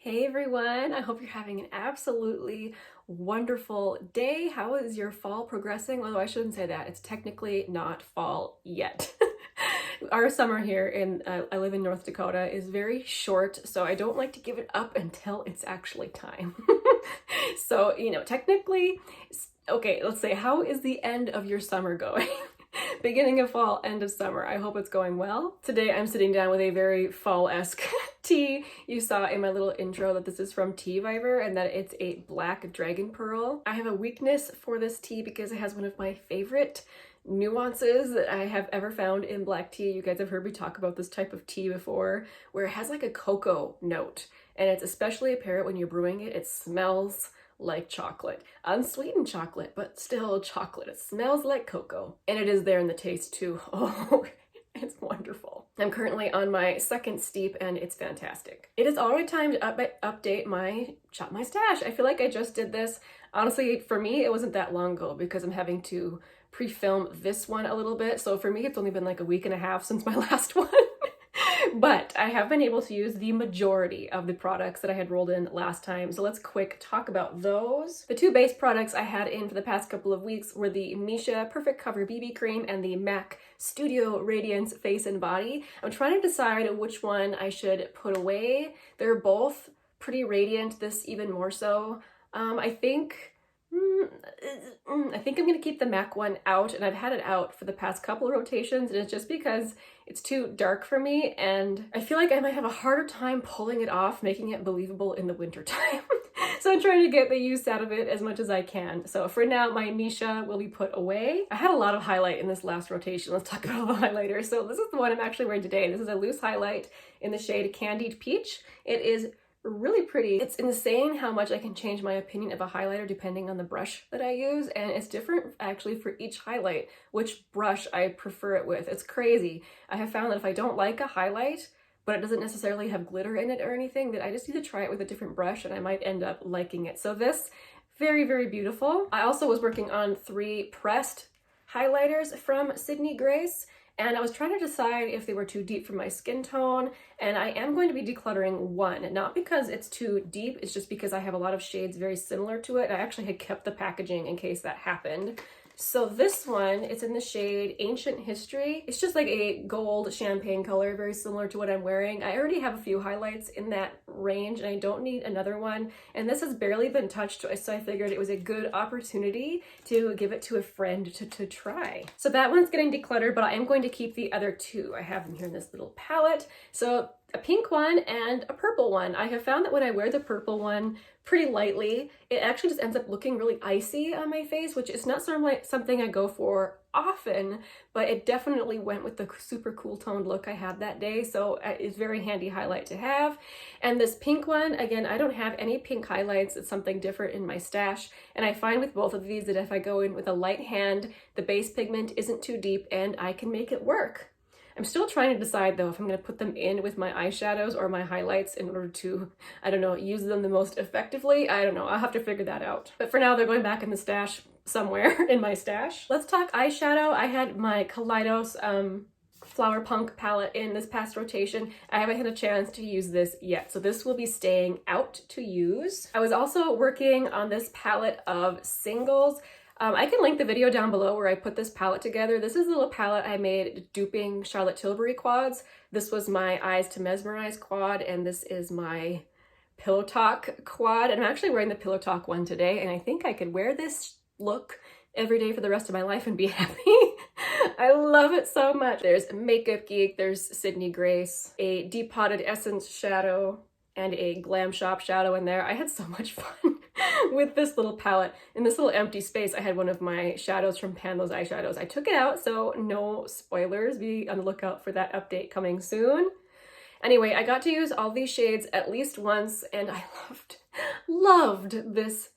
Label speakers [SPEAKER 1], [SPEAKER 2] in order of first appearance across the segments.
[SPEAKER 1] Hey everyone, I hope you're having an absolutely wonderful day. How is your fall progressing? Although I shouldn't say that, it's technically not fall yet. Our summer here I live in North Dakota, is very short, so I don't like to give it up until it's actually time. So, technically, okay, let's say, how is the end of your summer going? Beginning of fall, end of summer. I hope it's going well. Today I'm sitting down with a very fall-esque tea. You saw in my little intro that this is from Tea Viber and that it's a black dragon pearl. I have a weakness for this tea because it has one of my favorite nuances that I have ever found in black tea. You guys have heard me talk about this type of tea before, where it has like a cocoa note, and it's especially apparent when you're brewing it. It smells like chocolate. Unsweetened chocolate, but still chocolate. It smells like cocoa. And it is there in the taste too. Oh, it's wonderful. I'm currently on my second steep and it's fantastic. It is already time to update my stash. I feel like I just did this. Honestly, for me, it wasn't that long ago because I'm having to pre-film this one a little bit. So for me, it's only been like a week and a half since my last one. But I have been able to use the majority of the products that I had rolled in last time. So let's quick talk about those. The two base products I had in for the past couple of weeks were the Misha Perfect Cover BB Cream and the MAC Studio Radiance Face and Body. I'm trying to decide which one I should put away. They're both pretty radiant, this even more so. I think I'm gonna keep the MAC one out, and I've had it out for the past couple of rotations, and it's just because it's too dark for me, and I feel like I might have a harder time pulling it off, making it believable in the wintertime. So I'm trying to get the use out of it as much as I can. So for now, my Misha will be put away. I had a lot of highlight in this last rotation. Let's talk about the highlighter. So this is the one I'm actually wearing today. This is a loose highlight in the shade Candied Peach. It is really pretty. It's insane how much I can change my opinion of a highlighter depending on the brush that I use, and it's different actually for each highlight, which brush I prefer it with. It's crazy. I have found that if I don't like a highlight, but it doesn't necessarily have glitter in it or anything, that I just need to try it with a different brush and I might end up liking it. So this, very, very beautiful. I also was working on 3 pressed highlighters from Sydney Grace, and I was trying to decide if they were too deep for my skin tone, and I am going to be decluttering one, not because it's too deep, it's just because I have a lot of shades very similar to it. I actually had kept the packaging in case that happened. So this one, it's in the shade Ancient History. It's just like a gold champagne color, very similar to what I'm wearing. I already have a few highlights in that range and I don't need another one. And this has barely been touched, so I figured it was a good opportunity to give it to a friend to try. So that one's getting decluttered, but I am going to keep the other 2. I have them here in this little palette. So a pink one and a purple one. I have found that when I wear the purple one pretty lightly, it actually just ends up looking really icy on my face, which is not something I go for often, but it definitely went with the super cool toned look I had that day, so it's very handy highlight to have. And this pink one, again, I don't have any pink highlights. It's something different in my stash, and I find with both of these that if I go in with a light hand, the base pigment isn't too deep and I can make it work. I'm still trying to decide though if I'm going to put them in with my eyeshadows or my highlights in order to, I don't know, use them the most effectively. I don't know, I'll have to figure that out. But for now, they're going back in the stash somewhere in my stash. Let's talk eyeshadow. I had my Kaleidos Flower Punk palette in this past rotation. I haven't had a chance to use this yet, so this will be staying out to use. I was also working on this palette of singles. I can link the video down below where I put this palette together. This is a little palette I made duping Charlotte Tilbury quads. This was my Eyes to Mesmerize quad, and this is my Pillow Talk quad. And I'm actually wearing the Pillow Talk one today, and I think I could wear this look every day for the rest of my life and be happy. I love it so much. There's Makeup Geek, there's Sydney Grace, a Deep Potted Essence shadow, and a Glam Shop shadow in there. I had so much fun with this little palette. In this little empty space, I had one of my shadows from Pan Those Eyeshadows. I took it out, so no spoilers. Be on the lookout for that update coming soon. Anyway, I got to use all these shades at least once, and I loved this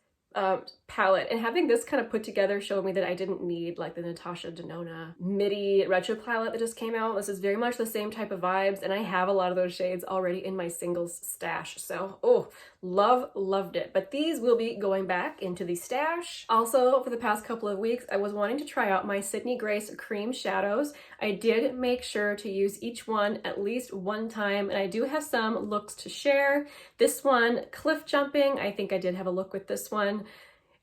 [SPEAKER 1] palette, and having this kind of put together showed me that I didn't need like the Natasha Denona midi retro palette that just came out. This is very much the same type of vibes, and I have a lot of those shades already in my singles stash. So, oh, loved it. But these will be going back into the stash. Also, for the past couple of weeks, I was wanting to try out my Sydney Grace cream shadows. I did make sure to use each one at least one time, and I do have some looks to share. This one, Cliff Jumping, I think I did have a look with this one.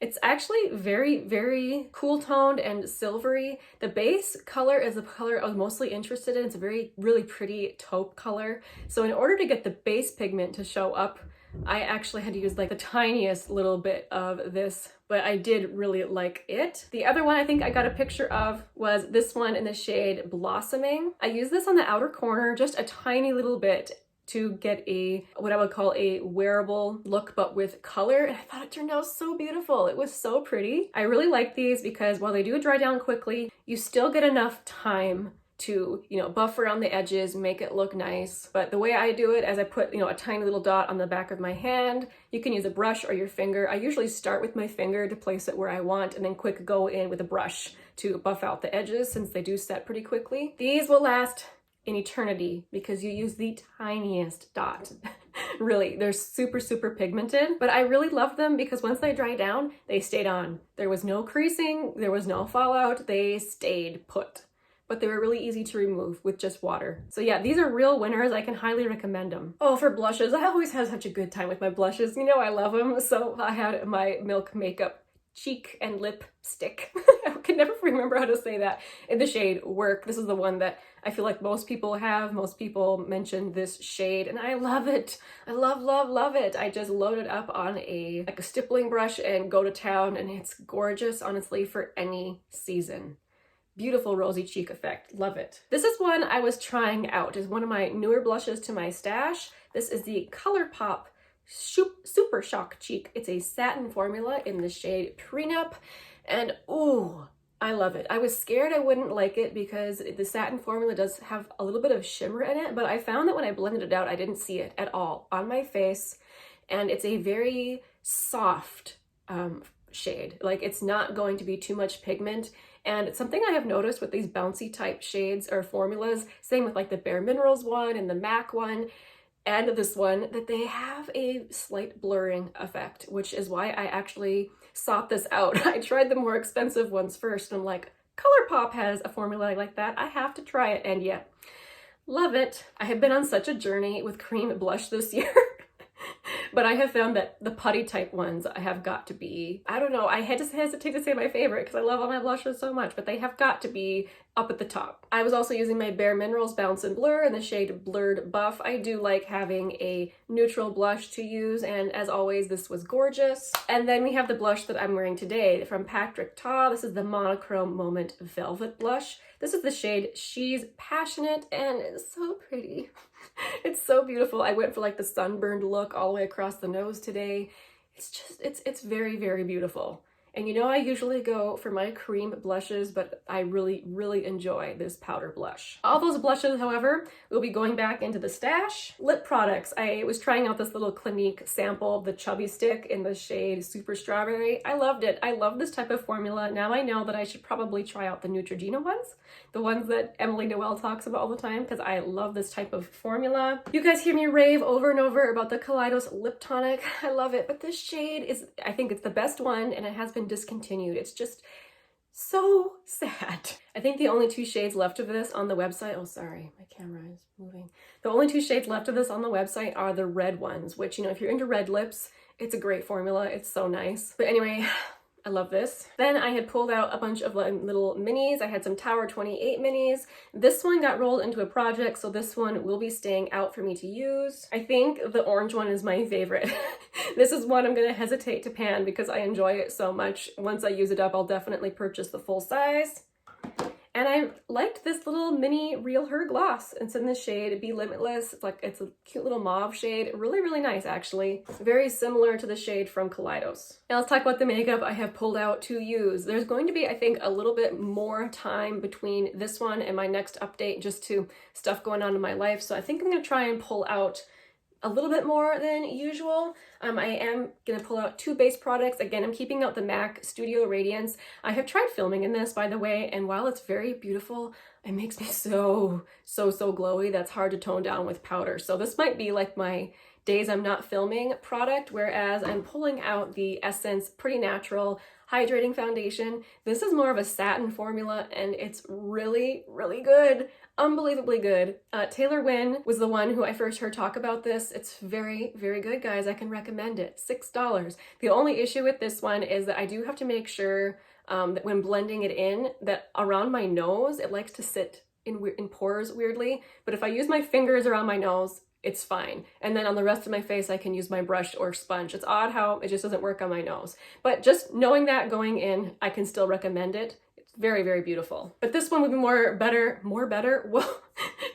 [SPEAKER 1] It's actually very cool toned and silvery. The base color is the color I was mostly interested in. It's a really pretty taupe color. So in order to get the base pigment to show up, I actually had to use like the tiniest little bit of this, but I did really like it. The other one I think I got a picture of was this one in the shade Blossoming. I used this on the outer corner, just a tiny little bit, to get a, what I would call a wearable look, but with color. And I thought it turned out so beautiful. It was so pretty. I really like these because while they do dry down quickly, you still get enough time to, you know, buff around the edges, make it look nice. But the way I do it, as I put, you know, a tiny little dot on the back of my hand, you can use a brush or your finger. I usually start with my finger to place it where I want, and then quick go in with a brush to buff out the edges, since they do set pretty quickly. These will last an eternity because you use the tiniest dot. Really, they're super pigmented, but I really love them because once they dry down, they stayed on. There was no creasing, there was no fallout, they stayed put. But they were really easy to remove with just water. So yeah, these are real winners. I can highly recommend them. Oh, for blushes, I always have such a good time with my blushes. You know I love them. So I had my Milk Makeup cheek and lip stick. I can never remember how to say that, in the shade Work. This is the one that I feel like most people have. Most people mention this shade, and I love it. I love it. I just load it up on a stippling brush and go to town, and it's gorgeous, honestly, for any season. Beautiful rosy cheek effect. Love it. This is one I was trying out. It's one of my newer blushes to my stash. This is the ColourPop Super Shock Cheek. It's a satin formula in the shade Prenup, and ooh, I love it. I was scared I wouldn't like it because the satin formula does have a little bit of shimmer in it, but I found that when I blended it out, I didn't see it at all on my face, and it's a very soft shade. Like, it's not going to be too much pigment. And it's something I have noticed with these bouncy type shades or formulas, same with like the Bare Minerals one and the MAC one, and this one, that they have a slight blurring effect, which is why I actually sought this out. I tried the more expensive ones first, and I'm like, ColourPop has a formula like that. I have to try it, and yeah, love it. I have been on such a journey with cream blush this year. But I have found that the putty type ones have got to be, I don't know, I had to hesitate to say my favorite because I love all my blushes so much, but they have got to be up at the top. I was also using my Bare Minerals Bounce and Blur in the shade Blurred Buff. I do like having a neutral blush to use, and as always, this was gorgeous. And then we have the blush that I'm wearing today from Patrick Ta. This is the Monochrome Moment Velvet Blush. This is the shade She's Passionate, and it's so pretty. It's so beautiful. I went for like the sunburned look all the way across the nose today. It's just, it's very beautiful. And you know, I usually go for my cream blushes, but I really enjoy this powder blush. All those blushes, however, will be going back into the stash. Lip products. I was trying out this little Clinique sample of the Chubby Stick in the shade Super Strawberry. I loved it. I love this type of formula. Now I know that I should probably try out the Neutrogena ones, the ones that Emily Noel talks about all the time, because I love this type of formula. You guys hear me rave over and over about the Kaleidos Lip Tonic. I love it, but this shade is, I think it's the best one, and it has been discontinued. It's just so sad. I think the only two shades left of this on the website, oh sorry, my camera is moving. The only two shades left of this on the website are the red ones, which, you know, if you're into red lips, it's a great formula. It's so nice. But anyway, I love this. Then I had pulled out a bunch of little minis. I had some Tower 28 minis. This one got rolled into a project, so this one will be staying out for me to use. I think the orange one is my favorite. This is one I'm gonna hesitate to pan because I enjoy it so much. Once I use it up, I'll definitely purchase the full size. And I liked this little mini Real Her gloss. It's in the shade Be Limitless. It's a cute little mauve shade. Really nice, actually. Very similar to the shade from Kaleidos. Now let's talk about the makeup I have pulled out to use. There's going to be, I think, a little bit more time between this one and my next update, just to stuff going on in my life. So I think I'm gonna try and pull out a little bit more than usual. I am gonna pull out two base products. Again, I'm keeping out the MAC Studio Radiance. I have tried filming in this, by the way, and while it's very beautiful, it makes me so glowy. That's hard to tone down with powder. So this might be like my days I'm not filming product, whereas I'm pulling out the Essence Pretty Natural Hydrating Foundation. This is more of a satin formula, and it's really good. Unbelievably good. Taylor Wynn was the one who I first heard talk about this. It's very good, guys. I can recommend it. $6. The only issue with this one is that I do have to make sure that when blending it in, that around my nose, it likes to sit in pores weirdly. But if I use my fingers around my nose, it's fine. And then on the rest of my face, I can use my brush or sponge. It's odd how it just doesn't work on my nose. But just knowing that going in, I can still recommend it. Very beautiful. But this one would be more better. Well,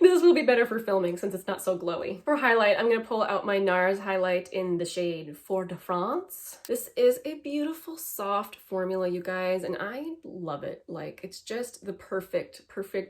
[SPEAKER 1] this will be better for filming since it's not so glowy. For highlight, I'm gonna pull out my NARS highlight in the shade Fort de France. This is a beautiful, soft formula, you guys, and I love it. Like, it's just the perfect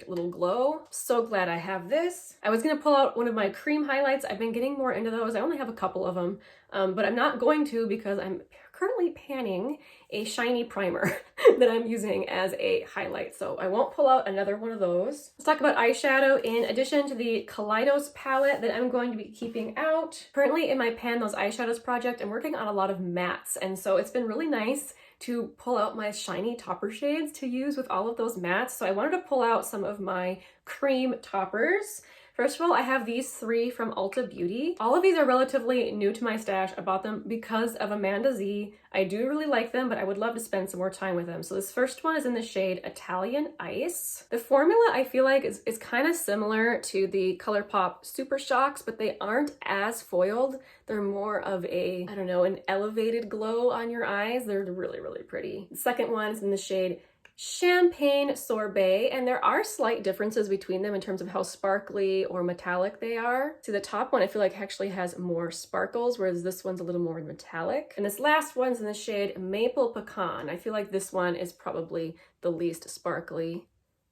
[SPEAKER 1] little glow. So glad I have this. I was gonna pull out one of my cream highlights. I've been getting more into those. I only have a couple of them, but I'm not going to because I'm currently panning a shiny primer that I'm using as a highlight, so I won't pull out another one of those. Let's talk about eyeshadow. In addition to the Kaleidos palette that I'm going to be keeping out, currently in my Pan Those Eyeshadows project, I'm working on a lot of mattes, and so it's been really nice to pull out my shiny topper shades to use with all of those mattes. So I wanted to pull out some of my cream toppers. First of all, I have these three from Ulta Beauty. All of these are relatively new to my stash. I bought them because of Amanda Z. I do really like them, but I would love to spend some more time with them. So this first one is in the shade Italian Ice. The formula I feel like is kind of similar to the ColourPop Super Shocks, but they aren't as foiled. They're more of a, I don't know, an elevated glow on your eyes. They're really pretty. The second one is in the shade Champagne Sorbet, and there are slight differences between them in terms of how sparkly or metallic they are. See, the top one I feel like actually has more sparkles, whereas this one's a little more metallic. And this last one's in the shade Maple Pecan. I feel like this one is probably the least sparkly,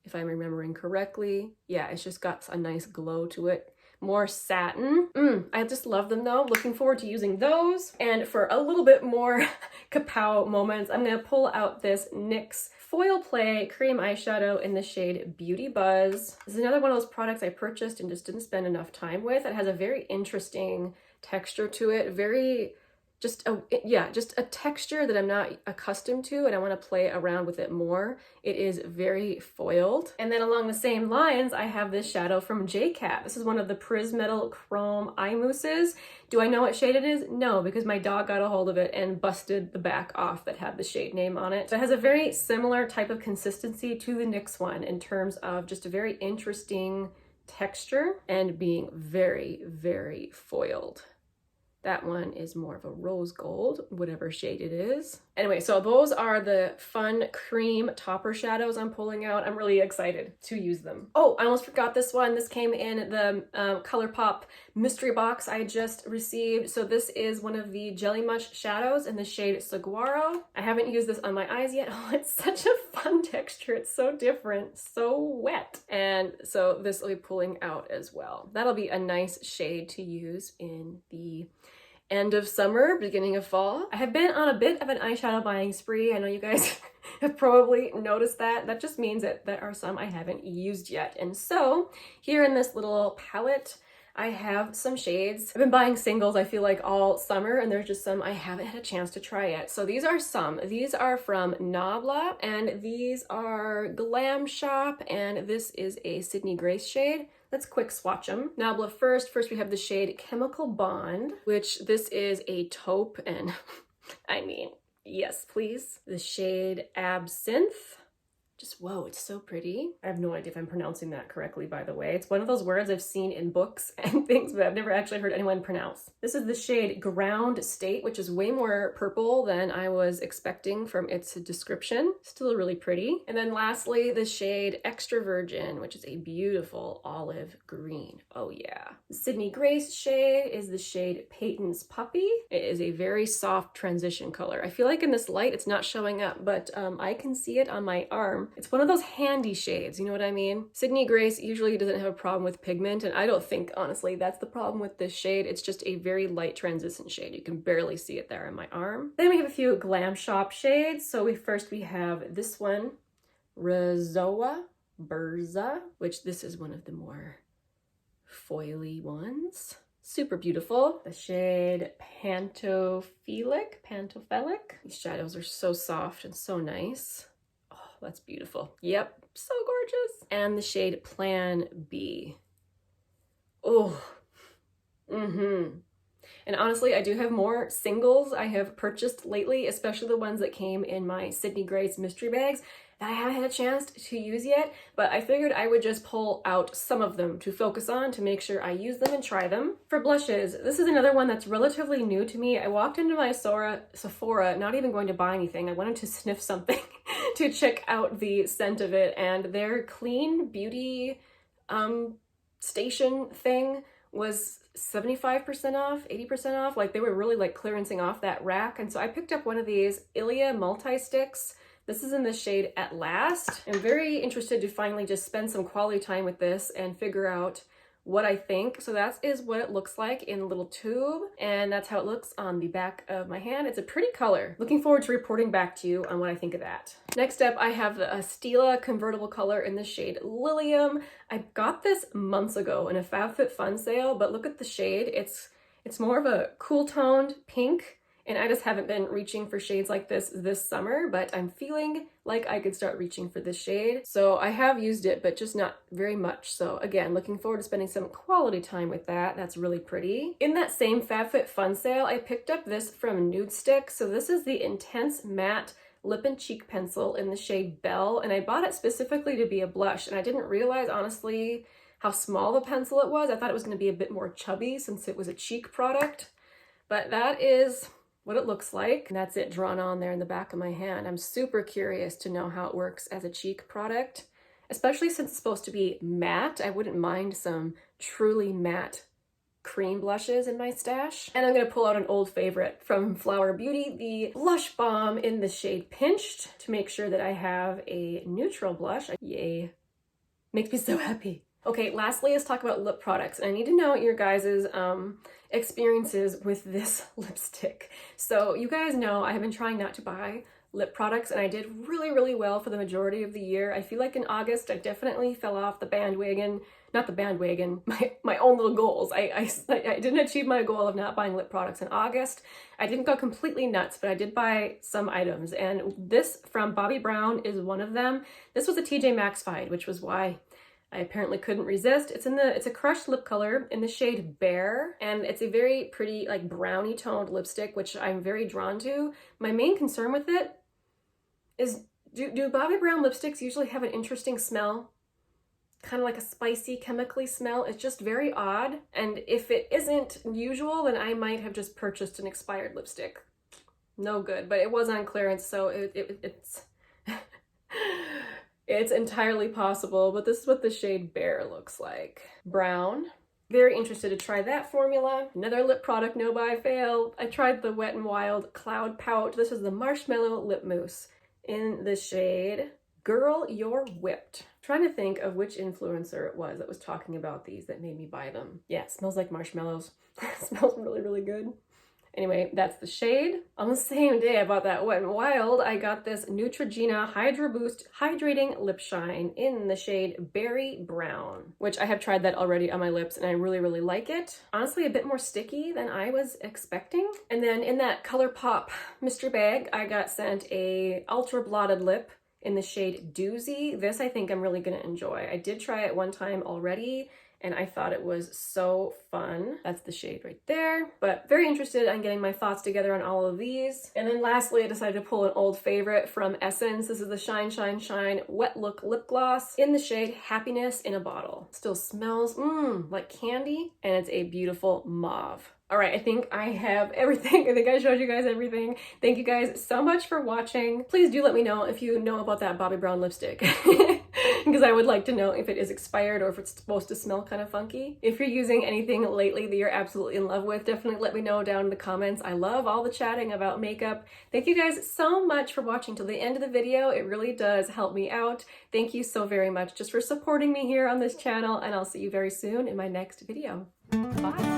[SPEAKER 1] if I'm remembering correctly. Yeah, it's just got a nice glow to it. More satin. I just love them though. Looking forward to using those. And for a little bit more kapow moments, I'm gonna pull out this NYX Foil Play Cream Eyeshadow in the shade Beauty Buzz. This is another one of those products I purchased and just didn't spend enough time with. It has a very interesting texture to it. Just a texture that I'm not accustomed to, and I want to play around with it more. It is very foiled. And then along the same lines, I have this shadow from JCat. This is one of the Prismetal Chrome Eye Mousses. Do I know what shade it is? No, because my dog got a hold of it and busted the back off that had the shade name on it. So it has a very similar type of consistency to the NYX one in terms of just a very interesting texture and being very foiled. That one is more of a rose gold, whatever shade it is. Anyway, so those are the fun cream topper shadows I'm pulling out. I'm really excited to use them. Oh, I almost forgot this one. This came in the ColourPop mystery box I just received. So this is one of the Jelly Mush shadows in the shade Saguaro. I haven't used this on my eyes yet. Oh, it's such a fun texture. It's so different, so wet. And so this will be pulling out as well. That'll be a nice shade to use in the end of summer, beginning of fall. I have been on a bit of an eyeshadow buying spree. I know you guys have probably noticed that. That just means that there are some I haven't used yet. And so here in this little palette, I have some shades. I've been buying singles, I feel like, all summer, and there's just some I haven't had a chance to try yet. So these are some. These are from Nabla, and these are Glam Shop, and this is a Sydney Grace shade. Let's quick swatch them. Nabla first. First we have the shade Chemical Bond, which this is a taupe, and I mean, yes, please. The shade Absinthe. Just, whoa, it's so pretty. I have no idea if I'm pronouncing that correctly, by the way. It's one of those words I've seen in books and things, but I've never actually heard anyone pronounce. This is the shade Ground State, which is way more purple than I was expecting from its description. Still really pretty. And then lastly, the shade Extra Virgin, which is a beautiful olive green. Oh yeah. The Sydney Grace shade is the shade Peyton's Puppy. It is a very soft transition color. I feel like in this light, it's not showing up, but I can see it on my arm. It's one of those handy shades, you know what I mean? Sydney Grace usually doesn't have a problem with pigment, and I don't think, honestly, that's the problem with this shade. It's just a very light translucent shade. You can barely see it there on my arm. Then we have a few Glam Shop shades. So we have this one, Razoa Berza, which this is one of the more foily ones. Super beautiful. The shade Pantophilic. These shadows are so soft and so nice. Oh, that's beautiful. Yep, so gorgeous. And the shade Plan B. Oh, And honestly, I do have more singles I have purchased lately, especially the ones that came in my Sydney Grace mystery bags that I haven't had a chance to use yet, but I figured I would just pull out some of them to focus on to make sure I use them and try them. For blushes, this is another one that's relatively new to me. I walked into my Sephora, not even going to buy anything. I wanted to sniff something to check out the scent of it, and their clean beauty station thing was 75% off, 80% off. Like, they were really like clearancing off that rack. And so I picked up one of these Ilia multi-sticks. This is in the shade At Last. I'm very interested to finally just spend some quality time with this and figure out what I think. So that is what it looks like in a little tube, and that's how it looks on the back of my hand. It's a pretty color. Looking forward to reporting back to you on what I think of that. Next up, I have the Stila convertible color in the shade Lilium. I got this months ago in a FabFitFun sale, but look at the shade. It's more of a cool toned pink, and I just haven't been reaching for shades like this summer, but I'm feeling like I could start reaching for this shade. So I have used it, but just not very much. So again, looking forward to spending some quality time with that. That's really pretty. In that same FabFitFun sale, I picked up this from Nude Stick. So this is the Intense Matte Lip and Cheek Pencil in the shade Belle, and I bought it specifically to be a blush, and I didn't realize, honestly, how small the pencil it was. I thought it was going to be a bit more chubby since it was a cheek product, but that is what it looks like. And that's it drawn on there in the back of my hand. I'm super curious to know how it works as a cheek product, especially since it's supposed to be matte. I wouldn't mind some truly matte cream blushes in my stash. And I'm gonna pull out an old favorite from Flower Beauty, the Blush Balm in the shade Pinched, to make sure that I have a neutral blush. Yay. Makes me so happy. Okay, lastly, let's talk about lip products. And I need to know your guys' experiences with this lipstick. So you guys know I have been trying not to buy lip products, and I did really well for the majority of the year. I feel like in August, I definitely fell off the bandwagon. Not the bandwagon, my own little goals. I didn't achieve my goal of not buying lip products in August. I didn't go completely nuts, but I did buy some items, and this from Bobbi Brown is one of them. This was a TJ Maxx find, which was why I apparently couldn't resist. It's a crushed lip color in the shade Bear, and it's a very pretty, like, brownie toned lipstick, which I'm very drawn to. My main concern with it is, do Bobbi Brown lipsticks usually have an interesting smell? Kind of like a spicy, chemically smell. It's just very odd, and if it isn't usual, then I might have just purchased an expired lipstick. No good, but it was on clearance, so it's it's entirely possible, but this is what the shade Bear looks like. Brown. Very interested to try that formula. Another lip product, no buy, fail. I tried the Wet n Wild Cloud Pout. This is the Marshmallow Lip Mousse in the shade Girl, You're Whipped. Trying to think of which influencer it was that was talking about these that made me buy them. Yeah, it smells like marshmallows. It smells really good. Anyway, that's the shade. On the same day I bought that Wet n Wild, I got this Neutrogena Hydro Boost Hydrating Lip Shine in the shade Berry Brown, which I have tried that already on my lips, and I really like it. Honestly, a bit more sticky than I was expecting. And then in that ColourPop mystery bag, I got sent a Ultra Blotted Lip in the shade Doozy. This I think I'm really gonna enjoy. I did try it one time already, and I thought it was so fun. That's the shade right there. But very interested in getting my thoughts together on all of these. And then lastly, I decided to pull an old favorite from Essence. This is the Shine Shine Shine Wet Look Lip Gloss in the shade Happiness in a Bottle. Still smells like candy, and it's a beautiful mauve. All right, I think I have everything. I think I showed you guys everything. Thank you guys so much for watching. Please do let me know if you know about that Bobbi Brown lipstick. because I would like to know if it is expired or if it's supposed to smell kind of funky. If you're using anything lately that you're absolutely in love with, definitely let me know down in the comments. I love all the chatting about makeup. Thank you guys so much for watching till the end of the video. It really does help me out. Thank you so very much just for supporting me here on this channel, and I'll see you very soon in my next video. Bye!